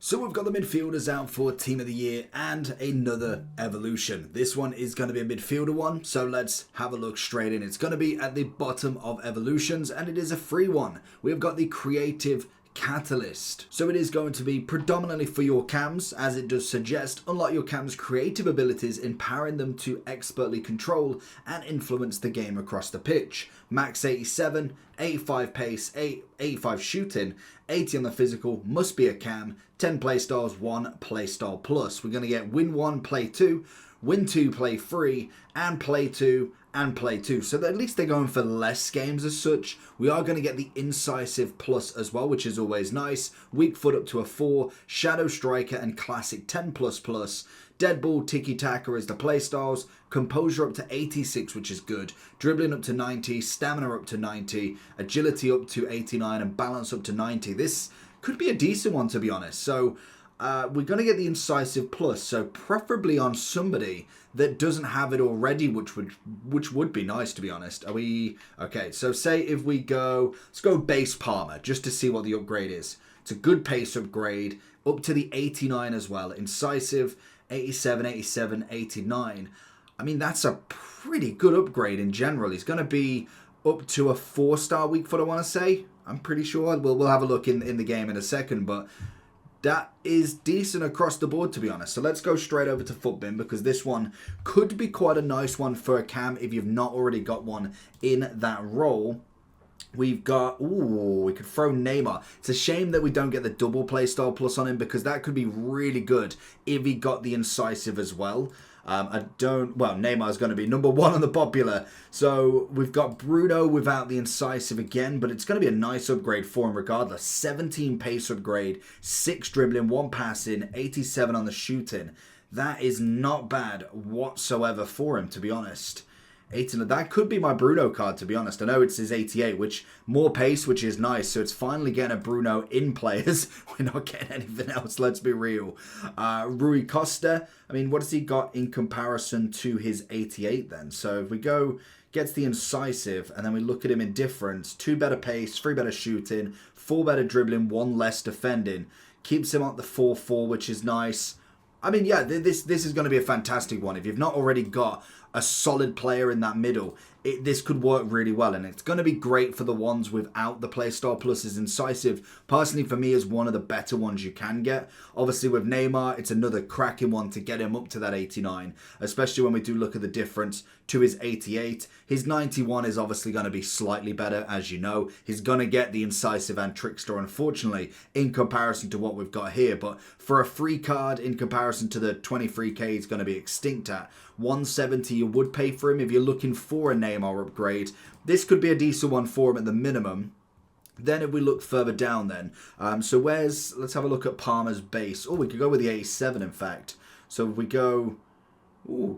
So we've got the midfielders out for Team of the Year and another evolution. This one is going to be a midfielder one, so let's have a look straight in. It's going to be at the bottom of evolutions and it is a free one. We've got the Creative Catalyst. So it is going to be predominantly for your cams, as it does suggest. Unlock your cam's creative abilities, empowering them to expertly control and influence the game across the pitch. Max 87, 85 pace, 85 shooting, 80 on the physical, must be a cam, 10 playstyles, 1 playstyle plus. We're going to get win 1, play 2, win 2, play 3, and play 2, and play 2. So at least they're going for less games as such. We are going to get the Incisive Plus as well, which is always nice. Weak Foot up to a 4, Shadow Striker and Classic 10++. Deadball, Tiki Taka is the playstyles. Composure up to 86, which is good. Dribbling up to 90, Stamina up to 90, Agility up to 89, and Balance up to 90. This could be a decent one, to be honest. So we're going to get the Incisive Plus, so preferably on somebody that doesn't have it already, which would be nice, to be honest. Are we okay? So say if we go, let's go base Palmer just to see what the upgrade is. It's a good pace upgrade up to the 89 as well. Incisive 87, 87, 89. I mean, that's a pretty good upgrade in general. He's going to be up to a 4-star weak foot, I want to say. I'm pretty sure. We'll have a look in the game in a second, but that is decent across the board, to be honest. So let's go straight over to Futbin, because this one could be quite a nice one for a cam if you've not already got one in that role. We've got, we could throw Neymar. It's a shame that we don't get the double playstyle plus on him, because that could be really good if he got the Incisive as well. Neymar is going to be number 1 on the popular. So we've got Bruno without the Incisive again, but it's going to be a nice upgrade for him regardless. 17 pace upgrade, 6 dribbling, 1 passing, 87 on the shooting. That is not bad whatsoever for him, to be honest. 18, that could be my Bruno card, to be honest. I know it's his 88, which more pace, which is nice. So it's finally getting a Bruno in players. We're not getting anything else, let's be real. Rui Costa, I mean, what has he got in comparison to his 88 then? So if we go, gets the Incisive, and then we look at him in difference. 2 better pace, 3 better shooting, 4 better dribbling, 1 less defending. Keeps him at the 4-4, which is nice. I mean, yeah, this is going to be a fantastic one. If you've not already got a solid player in that middle, this could work really well, and it's going to be great for the ones without the playstyle pluses. Incisive, personally for me, is one of the better ones you can get. Obviously with Neymar, it's another cracking one to get him up to that 89, especially when we do look at the difference to his 88. His 91 is obviously going to be slightly better, as you know. He's going to get the Incisive and Trickster, unfortunately, in comparison to what we've got here. But for a free card, in comparison to the 23k he's going to be extinct at, 170 you would pay for him if you're looking for a Neymar upgrade. This could be a decent one for him at the minimum. Then if we look further down then, let's have a look at Palmer's base. Oh, we could go with the 87 in fact. So if we go,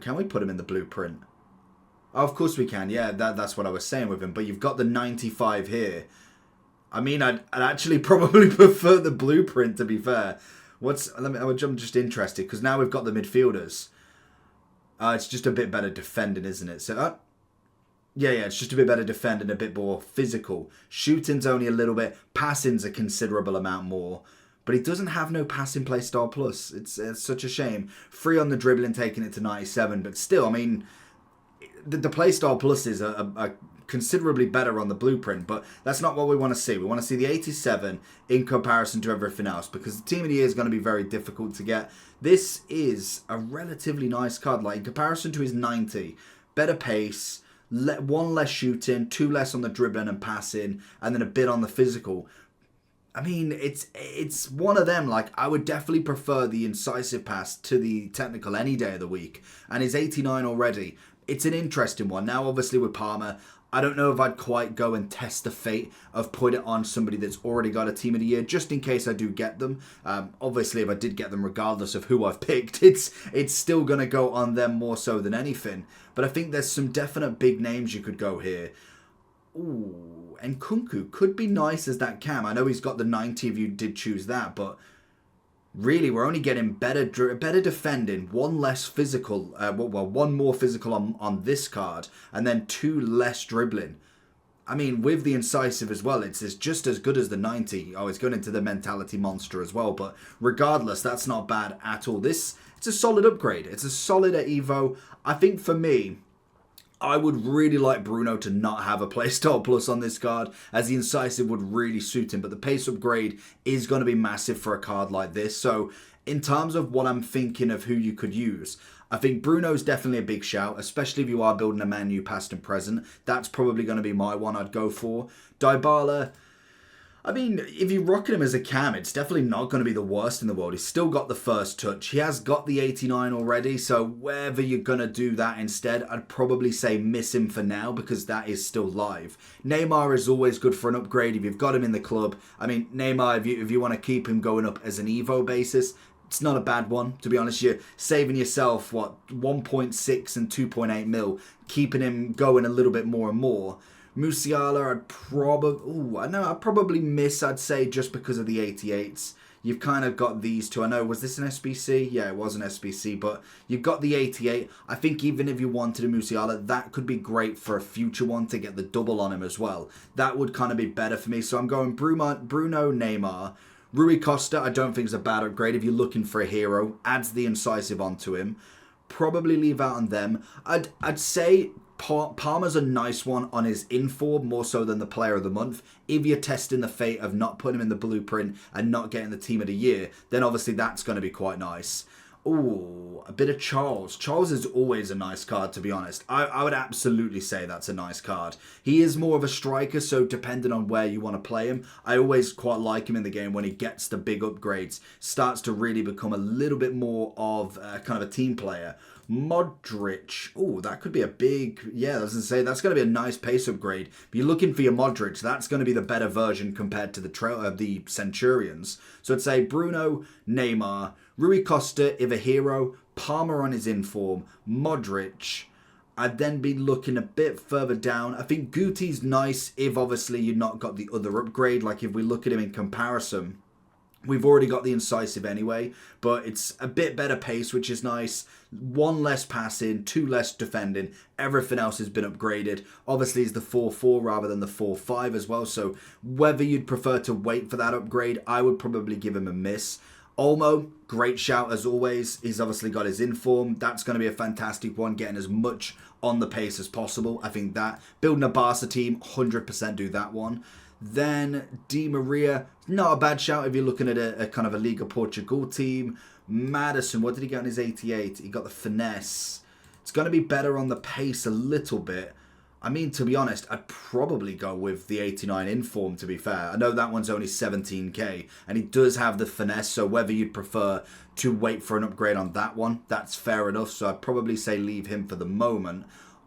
can we put him in the blueprint? Oh, of course we can, yeah, that's what I was saying with him. But you've got the 95 here. I mean, I'd actually probably prefer the blueprint, to be fair. I'm just interested, because now we've got the midfielders. It's just a bit better defending, isn't it? So, yeah, it's just a bit better defending, a bit more physical. Shooting's only a little bit. Passing's a considerable amount more. But he doesn't have no passing play star plus. It's such a shame. 3 on the dribbling, taking it to 97. But still, I mean, the play style pluses are considerably better on the blueprint, but that's not what we want to see. We want to see the 87 in comparison to everything else, because the Team of the Year is going to be very difficult to get. This is a relatively nice card, like in comparison to his 90. Better pace, 1 less shooting, 2 less on the dribbling and passing, and then a bit on the physical. I mean, it's one of them. Like, I would definitely prefer the Incisive pass to the technical any day of the week. And his 89 already, it's an interesting one. Now, obviously, with Palmer, I don't know if I'd quite go and test the fate of putting it on somebody that's already got a Team of the Year, just in case I do get them. Obviously, if I did get them, regardless of who I've picked, it's still going to go on them more so than anything. But I think there's some definite big names you could go here. Ooh, and Nkunku could be nice as that cam. I know he's got the 90 if you did choose that, but really, we're only getting better defending, 1 less physical, 1 more physical on this card, and then 2 less dribbling. I mean, with the incisive as well, it's just as good as the 90. Oh, it's going into the mentality monster as well. But regardless, that's not bad at all. It's a solid upgrade. It's a solid at Evo. I think for me, I would really like Bruno to not have a playstyle plus on this card, as the incisive would really suit him. But the pace upgrade is going to be massive for a card like this. So in terms of what I'm thinking of who you could use, I think Bruno's definitely a big shout, especially if you are building a Man U past and present. That's probably going to be my one I'd go for. Dybala, I mean, if you're rocking him as a cam, it's definitely not going to be the worst in the world. He's still got the first touch. He has got the 89 already, so wherever you're going to do that instead, I'd probably say miss him for now because that is still live. Neymar is always good for an upgrade if you've got him in the club. I mean, Neymar, if you want to keep him going up as an Evo basis, it's not a bad one, to be honest. You're saving yourself, 1.6 and 2.8 mil, keeping him going a little bit more and more. Musiala, I'd probably miss, I'd say, just because of the 88s. You've kind of got these two. I know, was this an SBC? Yeah, it was an SBC, but you've got the 88. I think even if you wanted a Musiala, that could be great for a future one to get the double on him as well. That would kind of be better for me. So I'm going Bruno, Neymar. Rui Costa, I don't think is a bad upgrade. If you're looking for a hero, adds the incisive onto him. Probably leave out on them. I'd say Palmer's a nice one on his inform, more so than the player of the month. If you're testing the fate of not putting him in the blueprint and not getting the team of the year, then obviously that's going to be quite nice. Ooh, a bit of Charles. Charles is always a nice card, to be honest. I would absolutely say that's a nice card. He is more of a striker, so depending on where you want to play him, I always quite like him in the game when he gets the big upgrades, starts to really become a little bit more of kind of a team player. Modric. Oh, that could be a big... Yeah, I was going to say, that's going to be a nice pace upgrade. If you're looking for your Modric, that's going to be the better version compared to the Centurions. So I'd say Bruno, Neymar, Rui Costa, if a hero, Palmer on his inform, Modric. I'd then be looking a bit further down. I think Guti's nice if obviously you've not got the other upgrade. Like if we look at him in comparison, we've already got the incisive anyway, but it's a bit better pace, which is nice. 1 less passing, 2 less defending. Everything else has been upgraded. Obviously, it's the 4-4 rather than the 4-5 as well. So whether you'd prefer to wait for that upgrade, I would probably give him a miss. Olmo, great shout as always. He's obviously got his inform. That's going to be a fantastic one, getting as much on the pace as possible. I think that building a Barca team, 100% do that one. Then Di Maria, not a bad shout if you're looking at a kind of a Liga Portugal team. Madison, what did he get on his 88? He got the finesse. It's going to be better on the pace a little bit. I mean, to be honest, I'd probably go with the 89 inform, to be fair. I know that one's only 17k, and he does have the finesse, so whether you'd prefer to wait for an upgrade on that one, that's fair enough. So I'd probably say leave him for the moment.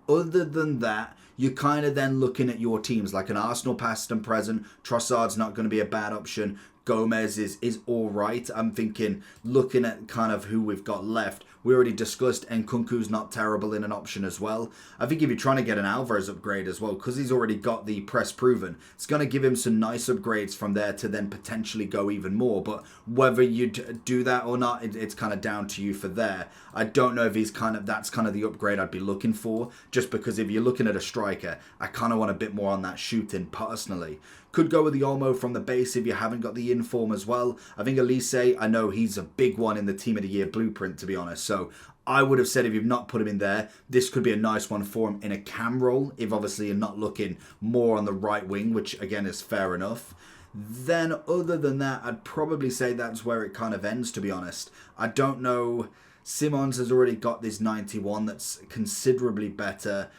Other than that, you're kind of then looking at your teams, like an Arsenal past and present. Trossard's not going to be a bad option. Gomez is all right. I'm thinking, looking at kind of who we've got left, we already discussed Nkunku's not terrible in an option as well. I think if you're trying to get an Alvarez upgrade as well, because he's already got the press proven, it's going to give him some nice upgrades from there to then potentially go even more. But whether you do that or not, it's kind of down to you for there. I don't know if that's kind of the upgrade I'd be looking for, just because if you're looking at a striker, I kind of want a bit more on that shooting personally. Could go with the Olmo from the base if you haven't got the inform as well. I think Elise, I know he's a big one in the Team of the Year blueprint, to be honest. So I would have said if you've not put him in there, this could be a nice one for him in a cam role, if obviously you're not looking more on the right wing, which again is fair enough. Then other than that, I'd probably say that's where it kind of ends, to be honest. I don't know. Simons has already got this 91 that's considerably better.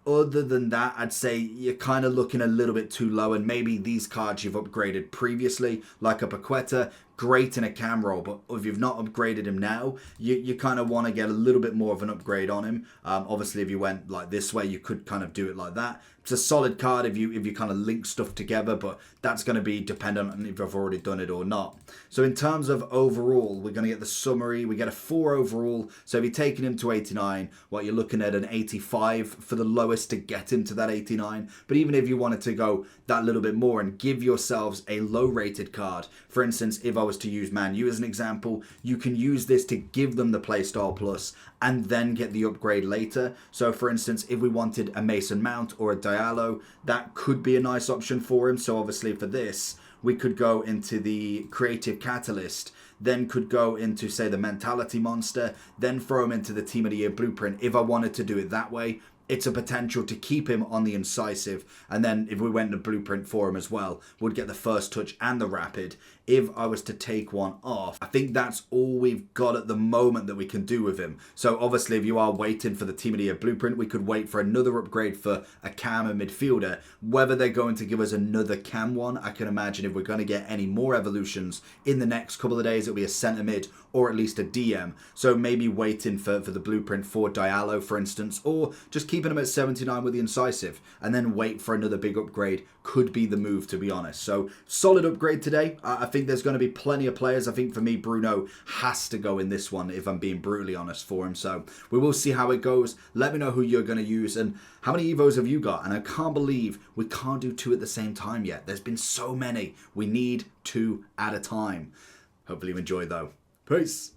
Other than that, I'd say you're kind of looking a little bit too low, and maybe these cards you've upgraded previously, like a Paqueta, great in a cam roll, but if you've not upgraded him now, you kind of want to get a little bit more of an upgrade on him. Obviously, if you went like this way, you could kind of do it like that. It's a solid card if you kind of link stuff together, but that's going to be dependent on if you've already done it or not. So in terms of overall, we're going to get the summary. We get a 4 overall. So if you're taking him to 89, you're looking at an 85 for the lowest to get him to that 89. But even if you wanted to go that little bit more and give yourselves a low rated card, for instance, if I was to use Man U as an example, you can use this to give them the Playstyle Plus and then get the upgrade later. So for instance, if we wanted a Mason Mount or a Diallo, that could be a nice option for him. So obviously for this, we could go into the Creative Catalyst, then could go into, say, the Mentality Monster, then throw him into the Team of the Year Blueprint if I wanted to do it that way. It's a potential to keep him on the Incisive, and then if we went to Blueprint for him as well, would get the First Touch and the Rapid. If I was to take one off, I think that's all we've got at the moment that we can do with him. So obviously if you are waiting for the Team of the Year Blueprint, we could wait for another upgrade for a cam and midfielder. Whether they're going to give us another cam one, I can imagine if we're going to get any more evolutions in the next couple of days, it'll be a centre mid or at least a DM. So maybe waiting for the Blueprint for Diallo, for instance, or just keeping him at 79 with the Incisive and then wait for another big upgrade could be the move, to be honest. So solid upgrade today. I think there's going to be plenty of players. I think for me, Bruno has to go in this one if I'm being brutally honest for him. So we will see how it goes. Let me know who you're going to use and how many Evos have you got. And I can't believe we can't do 2 at the same time yet. There's been so many. We need 2 at a time. Hopefully you enjoyed though. Peace.